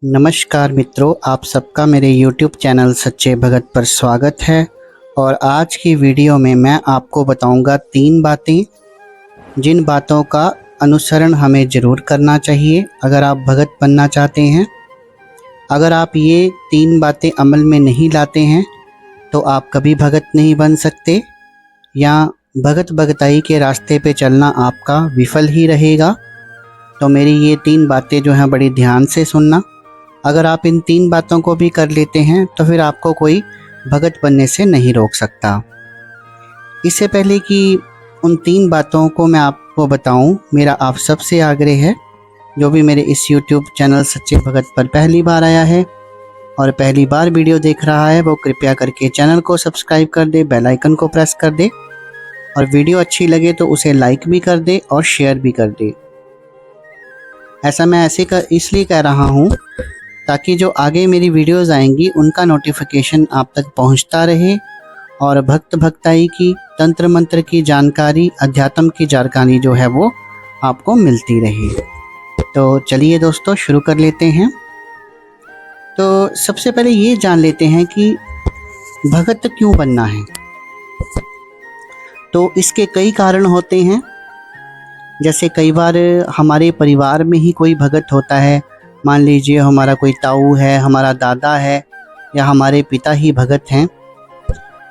नमस्कार मित्रों, आप सबका मेरे YouTube चैनल सच्चे भगत पर स्वागत है। और आज की वीडियो में मैं आपको बताऊंगा 3 बातें जिन बातों का अनुसरण हमें ज़रूर करना चाहिए अगर आप भगत बनना चाहते हैं। अगर आप ये 3 बातें अमल में नहीं लाते हैं तो आप कभी भगत नहीं बन सकते या भगत भगताई के रास्ते पे चलना आपका विफल ही रहेगा। तो मेरी ये 3 बातें जो हैं बड़ी ध्यान से सुनना। अगर आप इन 3 बातों को भी कर लेते हैं तो फिर आपको कोई भगत बनने से नहीं रोक सकता। इससे पहले कि उन 3 बातों को मैं आपको बताऊं, मेरा आप सबसे आग्रह है, जो भी मेरे इस YouTube चैनल सच्चे भगत पर पहली बार आया है और पहली बार वीडियो देख रहा है, वो कृपया करके चैनल को सब्सक्राइब कर दे, बेल आइकन को प्रेस कर दे और वीडियो अच्छी लगे तो उसे लाइक भी कर दे और शेयर भी कर दे। ऐसा मैं इसलिए कह रहा हूँ ताकि जो आगे मेरी वीडियोस आएंगी उनका नोटिफिकेशन आप तक पहुंचता रहे और भक्त भक्ताई की, तंत्र मंत्र की जानकारी, अध्यात्म की जानकारी जो है वो आपको मिलती रहे। तो चलिए दोस्तों, शुरू कर लेते हैं। तो सबसे पहले ये जान लेते हैं कि भगत क्यों बनना है। तो इसके कई कारण होते हैं। जैसे कई बार हमारे परिवार में ही कोई भगत होता है। मान लीजिए हमारा कोई ताऊ है, हमारा दादा है या हमारे पिता ही भगत हैं,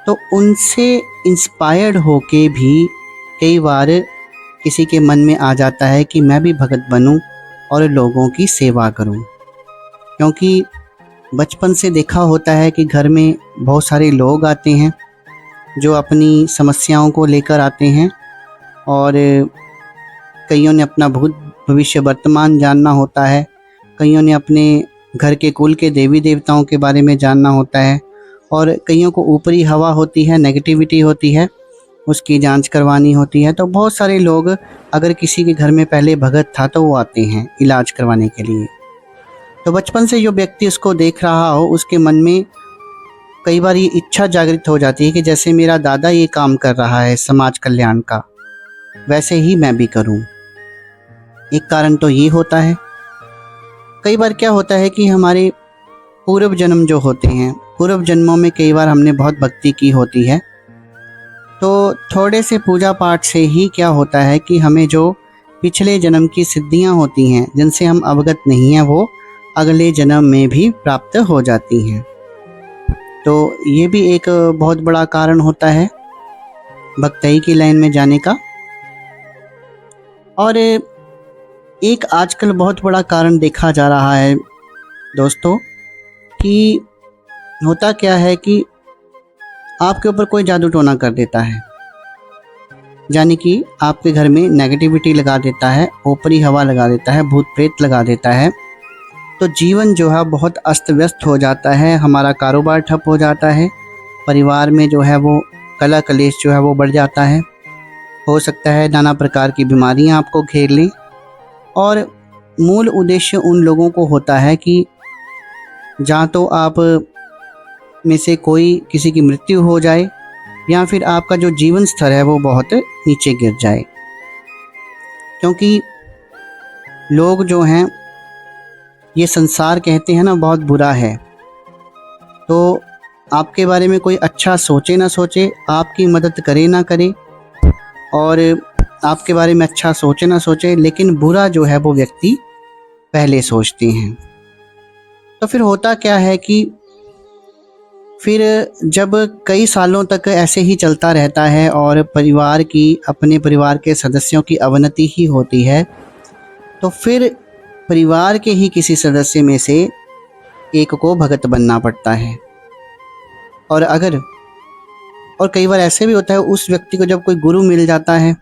तो उनसे इंस्पायर्ड होके भी कई बार किसी के मन में आ जाता है कि मैं भी भगत बनूं और लोगों की सेवा करूं। क्योंकि बचपन से देखा होता है कि घर में बहुत सारे लोग आते हैं जो अपनी समस्याओं को लेकर आते हैं और कईयों ने अपना भूत भविष्य वर्तमान जानना होता है, कईयों ने अपने घर के कुल के देवी देवताओं के बारे में जानना होता है और कईयों को ऊपरी हवा होती है, नेगेटिविटी होती है, उसकी जांच करवानी होती है। तो बहुत सारे लोग, अगर किसी के घर में पहले भगत था तो वो आते हैं इलाज करवाने के लिए। तो बचपन से जो व्यक्ति उसको देख रहा हो उसके मन में कई बार ये इच्छा जागृत हो जाती है कि जैसे मेरा दादा ये काम कर रहा है समाज कल्याण का, वैसे ही मैं भी करूं। एक कारण तो ये होता है। कई बार क्या होता है कि हमारे पूर्व जन्म जो होते हैं, पूर्व जन्मों में कई बार हमने बहुत भक्ति की होती है, तो थोड़े से पूजा पाठ से ही क्या होता है कि हमें जो पिछले जन्म की सिद्धियां होती हैं जिनसे हम अवगत नहीं हैं, वो अगले जन्म में भी प्राप्त हो जाती हैं। तो ये भी एक बहुत बड़ा कारण होता है भक्ताई की लाइन में जाने का। और एक आजकल बहुत बड़ा कारण देखा जा रहा है दोस्तों कि होता क्या है कि आपके ऊपर कोई जादू टोना कर देता है, यानी कि आपके घर में नेगेटिविटी लगा देता है, ऊपरी हवा लगा देता है, भूत प्रेत लगा देता है। तो जीवन जो है बहुत अस्त व्यस्त हो जाता है, हमारा कारोबार ठप हो जाता है, परिवार में जो है वो कलह कलेश जो है वो बढ़ जाता है। हो सकता है नाना प्रकार की बीमारियां आपको घेर लें। और मूल उद्देश्य उन लोगों को होता है कि जहाँ तो आप में से कोई किसी की मृत्यु हो जाए या फिर आपका जो जीवन स्तर है वो बहुत नीचे गिर जाए। क्योंकि लोग जो हैं, ये संसार कहते हैं ना बहुत बुरा है, तो आपके बारे में कोई अच्छा सोचे ना सोचे, आपकी मदद करे ना करे और आपके बारे में अच्छा सोचे ना सोचे, लेकिन बुरा जो है वो व्यक्ति पहले सोचते हैं। तो फिर होता क्या है कि फिर जब कई सालों तक ऐसे ही चलता रहता है और परिवार की, अपने परिवार के सदस्यों की अवनति ही होती है, तो फिर परिवार के ही किसी सदस्य में से एक को भगत बनना पड़ता है। और कई बार ऐसे भी होता है उस व्यक्ति को जब कोई गुरु मिल जाता है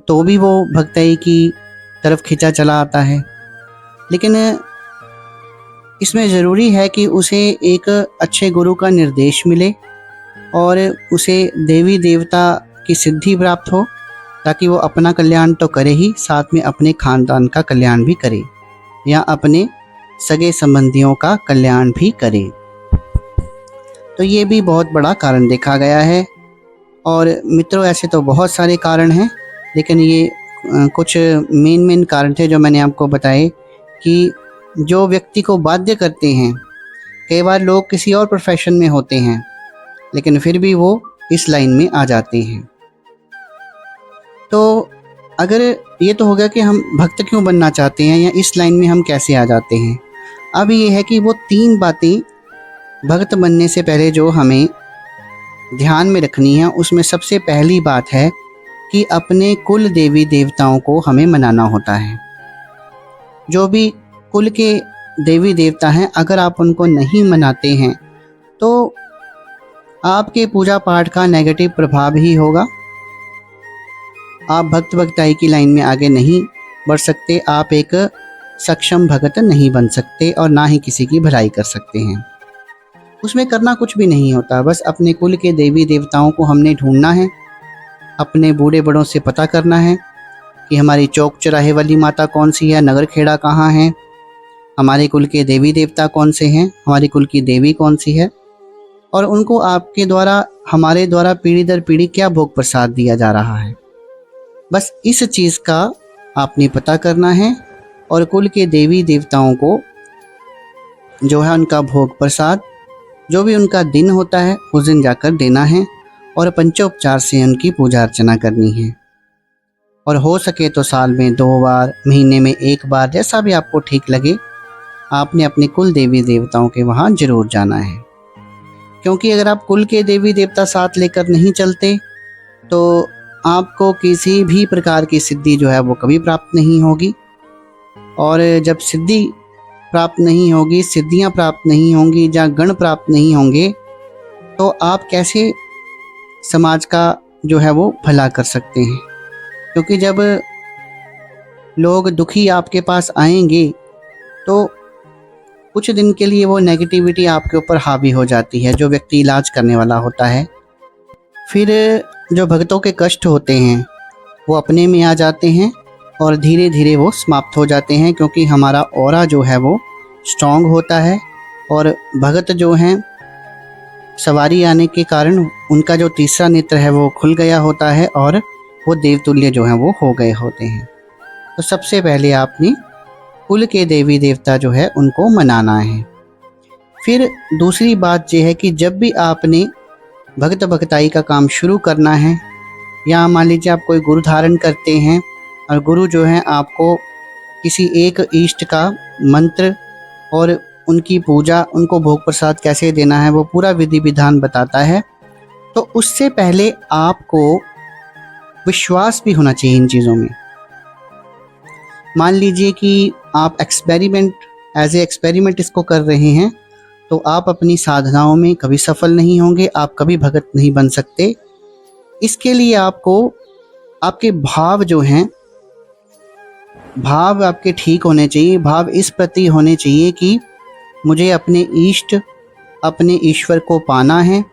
तो भी वो भक्ताई की तरफ खिंचा चला आता है। लेकिन इसमें ज़रूरी है कि उसे एक अच्छे गुरु का निर्देश मिले और उसे देवी देवता की सिद्धि प्राप्त हो, ताकि वो अपना कल्याण तो करे ही, साथ में अपने खानदान का कल्याण भी करे या अपने सगे संबंधियों का कल्याण भी करे। तो ये भी बहुत बड़ा कारण देखा गया है। और मित्रों, ऐसे तो बहुत सारे कारण हैं, लेकिन ये कुछ मेन कारण थे जो मैंने आपको बताए कि जो व्यक्ति को बाध्य करते हैं। कई बार लोग किसी और प्रोफेशन में होते हैं लेकिन फिर भी वो इस लाइन में आ जाते हैं। तो अगर ये तो हो गया कि हम भक्त क्यों बनना चाहते हैं या इस लाइन में हम कैसे आ जाते हैं। अब ये है कि वो 3 बातें भक्त बनने से पहले जो हमें ध्यान में रखनी है, उसमें सबसे पहली बात है कि अपने कुल देवी देवताओं को हमें मनाना होता है। जो भी कुल के देवी देवता हैं, अगर आप उनको नहीं मनाते हैं तो आपके पूजा पाठ का नेगेटिव प्रभाव ही होगा। आप भक्त भक्ताई की लाइन में आगे नहीं बढ़ सकते, आप एक सक्षम भगत नहीं बन सकते और ना ही किसी की भलाई कर सकते हैं। उसमें करना कुछ भी नहीं होता, बस अपने कुल के देवी देवताओं को हमने ढूंढना है, अपने बूढ़े बड़ों से पता करना है कि हमारी चौक चौराहे वाली माता कौन सी है, नगर खेड़ा कहाँ है, हमारे कुल के देवी देवता कौन से हैं, हमारी कुल की देवी कौन सी है, और उनको आपके द्वारा, हमारे द्वारा पीढ़ी दर पीढ़ी क्या भोग प्रसाद दिया जा रहा है। बस इस चीज़ का आपने पता करना है और कुल के देवी देवताओं को जो है उनका भोग प्रसाद जो भी उनका दिन होता है उस दिन जाकर देना है और पंचोपचार से उनकी पूजा अर्चना करनी है। और हो सके तो साल में 2 बार, महीने में 1 बार, जैसा भी आपको ठीक लगे, आपने अपने कुल देवी देवताओं के वहाँ जरूर जाना है। क्योंकि अगर आप कुल के देवी देवता साथ लेकर नहीं चलते तो आपको किसी भी प्रकार की सिद्धि जो है वो कभी प्राप्त नहीं होगी। और जब सिद्धि प्राप्त नहीं होगी, सिद्धियां प्राप्त नहीं होंगी, जहाँ गण प्राप्त नहीं होंगे, तो आप कैसे समाज का जो है वो भला कर सकते हैं। क्योंकि जब लोग दुखी आपके पास आएंगे तो कुछ दिन के लिए वो नेगेटिविटी आपके ऊपर हावी हो जाती है, जो व्यक्ति इलाज करने वाला होता है। फिर जो भक्तों के कष्ट होते हैं वो अपने में आ जाते हैं और धीरे धीरे वो समाप्त हो जाते हैं, क्योंकि हमारा ऑरा जो है वो स्ट्रॉन्ग होता है और भगत जो हैं सवारी आने के कारण उनका जो तीसरा नेत्र है वो खुल गया होता है और वो देवतुल्य जो हैं वो हो गए होते हैं। तो सबसे पहले आपने कुल के देवी देवता जो है उनको मनाना है। फिर दूसरी बात यह है कि जब भी आपने भक्त भक्ताई का काम शुरू करना है, या मान लीजिए आप कोई गुरु धारण करते हैं और गुरु जो है आपको किसी एक इष्ट का मंत्र और उनकी पूजा, उनको भोग प्रसाद कैसे देना है वो पूरा विधि विधान बताता है, तो उससे पहले आपको विश्वास भी होना चाहिए इन चीज़ों में। मान लीजिए कि आप एज ए एक्सपेरिमेंट इसको कर रहे हैं, तो आप अपनी साधनाओं में कभी सफल नहीं होंगे, आप कभी भगत नहीं बन सकते। इसके लिए आपको आपके भाव जो हैं, भाव आपके ठीक होने चाहिए। भाव इस प्रति होने चाहिए कि मुझे अपने इष्ट, अपने ईश्वर को पाना है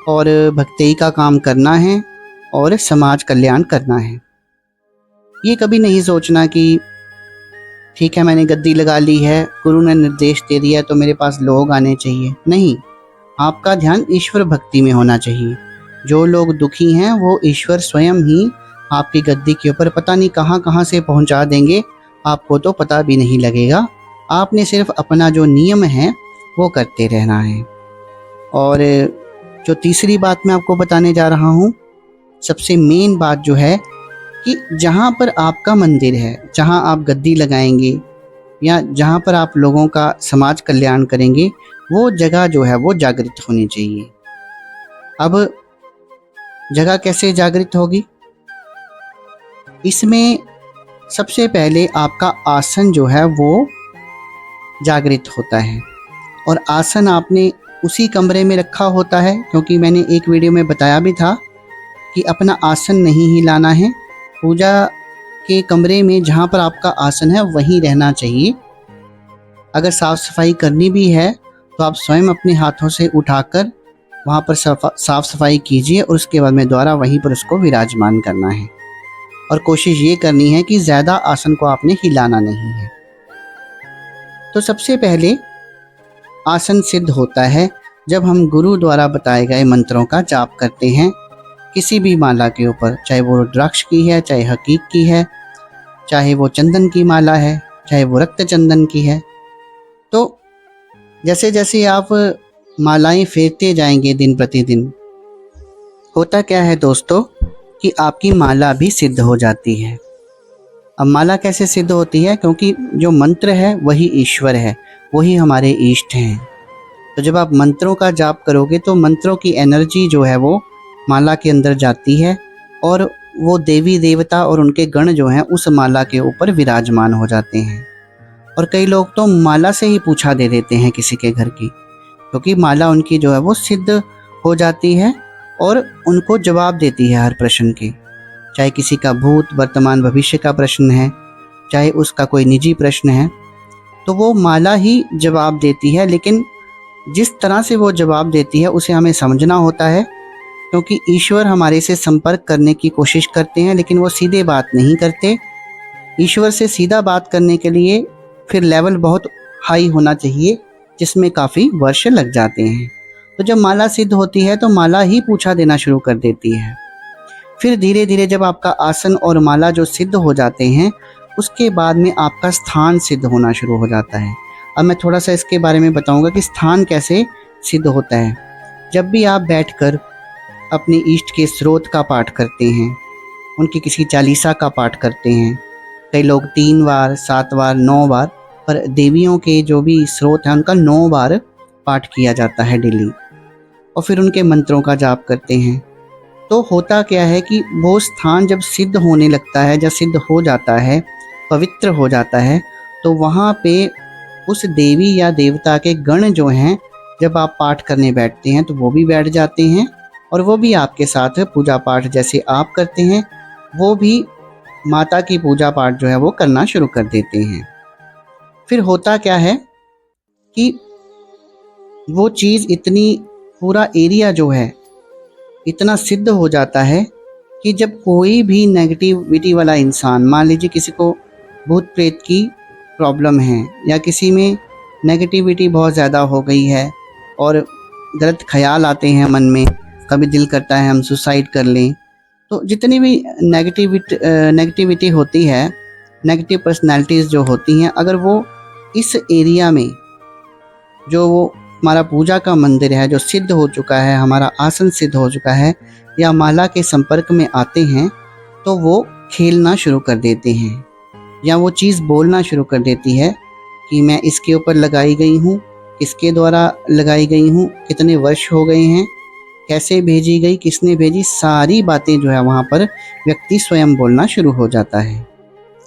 और भक्ति का काम करना है और समाज कल्याण करना है। ये कभी नहीं सोचना कि ठीक है मैंने गद्दी लगा ली है, गुरु ने निर्देश दे दिया तो मेरे पास लोग आने चाहिए। नहीं, आपका ध्यान ईश्वर भक्ति में होना चाहिए। जो लोग दुखी हैं वो ईश्वर स्वयं ही आपकी गद्दी के ऊपर पता नहीं कहाँ कहाँ से पहुँचा देंगे, आपको तो पता भी नहीं लगेगा। आपने सिर्फ अपना जो नियम है वो करते रहना है। और जो तीसरी बात मैं आपको बताने जा रहा हूँ, सबसे मेन बात जो है कि जहाँ पर आपका मंदिर है, जहाँ आप गद्दी लगाएंगे या जहाँ पर आप लोगों का समाज कल्याण करेंगे, वो जगह जो है वो जागृत होनी चाहिए। अब जगह कैसे जागृत होगी? इसमें सबसे पहले आपका आसन जो है वो जागृत होता है, और आसन आपने उसी कमरे में रखा होता है, क्योंकि मैंने एक वीडियो में बताया भी था कि अपना आसन नहीं हिलाना है। पूजा के कमरे में जहाँ पर आपका आसन है वहीं रहना चाहिए। अगर साफ़ सफाई करनी भी है तो आप स्वयं अपने हाथों से उठाकर वहाँ पर साफ़ सफाई कीजिए और उसके बाद में दोबारा वहीं पर उसको विराजमान करना है। और कोशिश ये करनी है कि ज़्यादा आसन को आपने हिलाना नहीं है। तो सबसे पहले आसन सिद्ध होता है जब हम गुरु द्वारा बताए गए मंत्रों का जाप करते हैं किसी भी माला के ऊपर, चाहे वो रुद्राक्ष की है, चाहे हकीक की है, चाहे वो चंदन की माला है, चाहे वो रक्त चंदन की है। तो जैसे जैसे आप मालाएं फेरते जाएंगे दिन प्रतिदिन, होता क्या है दोस्तों कि आपकी माला भी सिद्ध हो जाती है। अब माला कैसे सिद्ध होती है? क्योंकि जो मंत्र है वही ईश्वर है, वही हमारे इष्ट हैं। तो जब आप मंत्रों का जाप करोगे तो मंत्रों की एनर्जी जो है वो माला के अंदर जाती है और वो देवी देवता और उनके गण जो हैं उस माला के ऊपर विराजमान हो जाते हैं। और कई लोग तो माला से ही पूछा दे देते हैं किसी के घर की, क्योंकि माला उनकी जो है वो सिद्ध हो जाती है और उनको जवाब देती है हर प्रश्न के। चाहे किसी का भूत वर्तमान भविष्य का प्रश्न है, चाहे उसका कोई निजी प्रश्न है, तो वो माला ही जवाब देती है। लेकिन जिस तरह से वो जवाब देती है उसे हमें समझना होता है, क्योंकि ईश्वर हमारे से संपर्क करने की कोशिश करते हैं लेकिन वो सीधे बात नहीं करते। ईश्वर से सीधा बात करने के लिए फिर लेवल बहुत हाई होना चाहिए, जिसमें काफ़ी वर्ष लग जाते हैं। तो जब माला सिद्ध होती है तो माला ही पूछा देना शुरू कर देती है। फिर धीरे धीरे जब आपका आसन और माला जो सिद्ध हो जाते हैं, उसके बाद में आपका स्थान सिद्ध होना शुरू हो जाता है। अब मैं थोड़ा सा इसके बारे में बताऊंगा कि स्थान कैसे सिद्ध होता है। जब भी आप बैठकर अपने इष्ट के स्रोत का पाठ करते हैं, उनकी किसी चालीसा का पाठ करते हैं, कई लोग 3 बार 7 बार 9 बार, पर देवियों के जो भी स्रोत हैं उनका 9 बार पाठ किया जाता है डेली, और फिर उनके मंत्रों का जाप करते हैं। तो होता क्या है कि वो स्थान जब सिद्ध होने लगता है, जब सिद्ध हो जाता है, पवित्र हो जाता है, तो वहाँ पे उस देवी या देवता के गण जो हैं, जब आप पाठ करने बैठते हैं तो वो भी बैठ जाते हैं और वो भी आपके साथ पूजा पाठ जैसे आप करते हैं वो भी माता की पूजा पाठ जो है वो करना शुरू कर देते हैं। फिर होता क्या है कि वो चीज़ इतनी, पूरा एरिया जो है इतना सिद्ध हो जाता है कि जब कोई भी नेगेटिविटी वाला इंसान, मान लीजिए किसी को भूत प्रेत की प्रॉब्लम है या किसी में नेगेटिविटी बहुत ज़्यादा हो गई है और गलत ख्याल आते हैं मन में, कभी दिल करता है हम सुसाइड कर लें, तो जितनी भी नेगेटिविटी होती है, नेगेटिव पर्सनैलिटीज़ जो होती हैं, अगर वो इस एरिया में जो वो हमारा पूजा का मंदिर है जो सिद्ध हो चुका है, हमारा आसन सिद्ध हो चुका है, या माला के संपर्क में आते हैं, तो वो खेलना शुरू कर देते हैं या वो चीज़ बोलना शुरू कर देती है कि मैं इसके ऊपर लगाई गई हूँ, किसके द्वारा लगाई गई हूँ, कितने वर्ष हो गए हैं, कैसे भेजी गई, किसने भेजी, सारी बातें जो है वहाँ पर व्यक्ति स्वयं बोलना शुरू हो जाता है।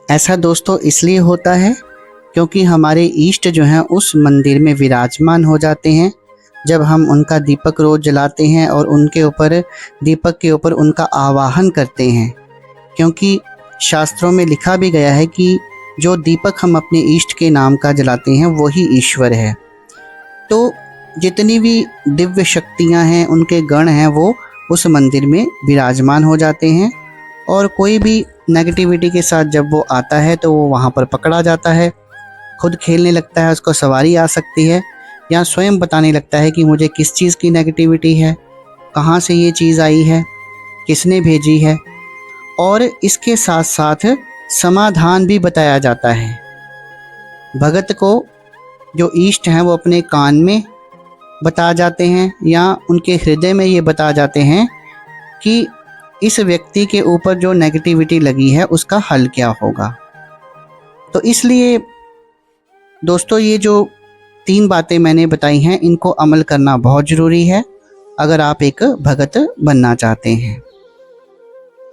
ऐसा दोस्तों इसलिए होता है क्योंकि हमारे इष्ट जो हैं उस मंदिर में विराजमान हो जाते हैं। जब हम उनका दीपक रोज जलाते हैं और उनके ऊपर, दीपक के ऊपर उनका आवाहन करते हैं, क्योंकि शास्त्रों में लिखा भी गया है कि जो दीपक हम अपने इष्ट के नाम का जलाते हैं वही ईश्वर है। तो जितनी भी दिव्य शक्तियां हैं, उनके गण हैं, वो उस मंदिर में विराजमान हो जाते हैं और कोई भी नेगेटिविटी के साथ जब वो आता है तो वो वहाँ पर पकड़ा जाता है, खुद खेलने लगता है, उसको सवारी आ सकती है या स्वयं बताने लगता है कि मुझे किस चीज़ की नेगेटिविटी है, कहाँ से ये चीज़ आई है, किसने भेजी है, और इसके साथ साथ समाधान भी बताया जाता है। भगत को जो इष्ट हैं वो अपने कान में बता जाते हैं या उनके हृदय में ये बता जाते हैं कि इस व्यक्ति के ऊपर जो नेगेटिविटी लगी है उसका हल क्या होगा। तो इसलिए दोस्तों ये जो 3 बातें मैंने बताई हैं इनको अमल करना बहुत ज़रूरी है अगर आप एक भगत बनना चाहते हैं।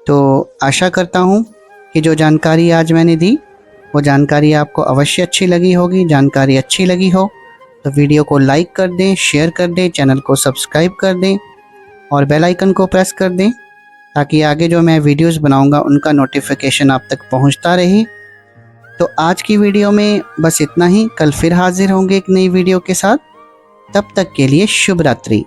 तो आशा करता हूँ कि जो जानकारी आज मैंने दी वो जानकारी आपको अवश्य अच्छी लगी होगी। जानकारी अच्छी लगी हो तो वीडियो को लाइक कर दें, शेयर कर दें, चैनल को सब्सक्राइब कर दें और बेल आइकन को प्रेस कर दें ताकि आगे जो मैं वीडियोस बनाऊंगा उनका नोटिफिकेशन आप तक पहुंचता रहे। तो आज की वीडियो में बस इतना ही। कल फिर हाजिर होंगे एक नई वीडियो के साथ। तब तक के लिए शुभ रात्रि।